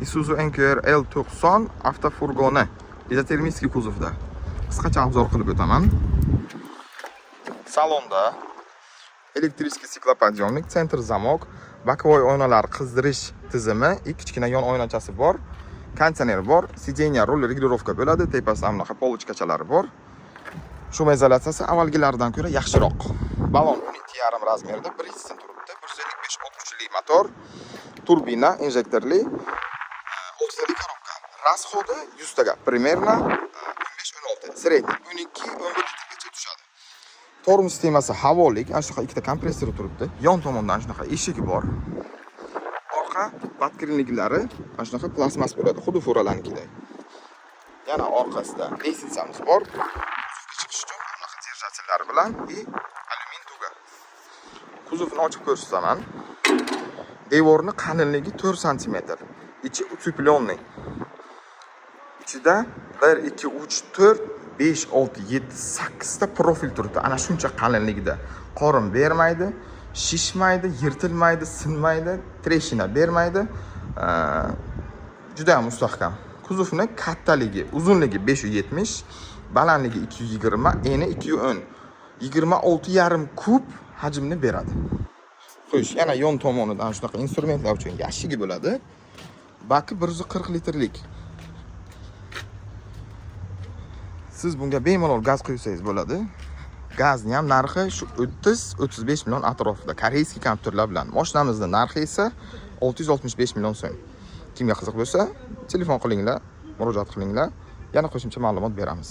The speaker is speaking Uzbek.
Isuzu NQR L90 avtofurgoni izotermik kuzovda. Qisqacha obzor qilib o'taman. Salonda elektrik siklopodiyomnik, sentr zamok, bokovoy oynalar qizdirish tizimi, kichkina yon oynachasi bor, konditsioner bor, sidenya rul regulirovka bo'ladi, tepasida bunaqa polochkachalari bor. Shuma izolyatsiyasi avvalgilaridan ko'ra yaxshiroq. Balon 12,5 razmerda, 1 sin turibdi, 155 ot kuchli motor, turbina, injektorli, 6 korobka. Расходы 100 taga, примерно 15-16, средний 12-11 litrgacha tushadi. Tormoz sistemasi havolik, ana shunaqa ikkita kompressor turibdi. Yon tomondan shunaqa eshigi bor. Orqa podkrilniklari ana shunaqa plastmas bo'ladi, xuddi furalarnikidek. Yana orqasida lestnitsamiz bor. Chiqish uchun bunaqa держателlar bilan alyumin tuga. Kuzovni ochib ko'rsataman. Devorni qalinligi 4 sm. Ichi utsuplonniy. Ichida 1 2 3 4 5 6 7 8 ta profil turibdi. Ana shuncha qalinligida. Qorin bermaydi, shishmaydi, yirtilmaydi, sinmaydi, treshina bermaydi. Juda ham mustahkam. Kuzovni kattaligi, uzunligi 570, balandligi 220, eni 210. 26,5 kub hajmni beradi. Xo'sh, yana yon tomonidan shunaqa instrumentlar uchun yashigi bo'ladi. Baki 140 litrlik. Siz bunga bemalol gaz quysangiz bo'ladi. Gazni ham narxi shu 30-35 million atrofida. Koreyskiy kompyuterlar bilan. Mashinamizning narxi esa 665 million so'm. Kimga qiziq bo'lsa, telefon qilinglar, murojaat qilinglar. Yana qo'shimcha ma'lumot beramiz.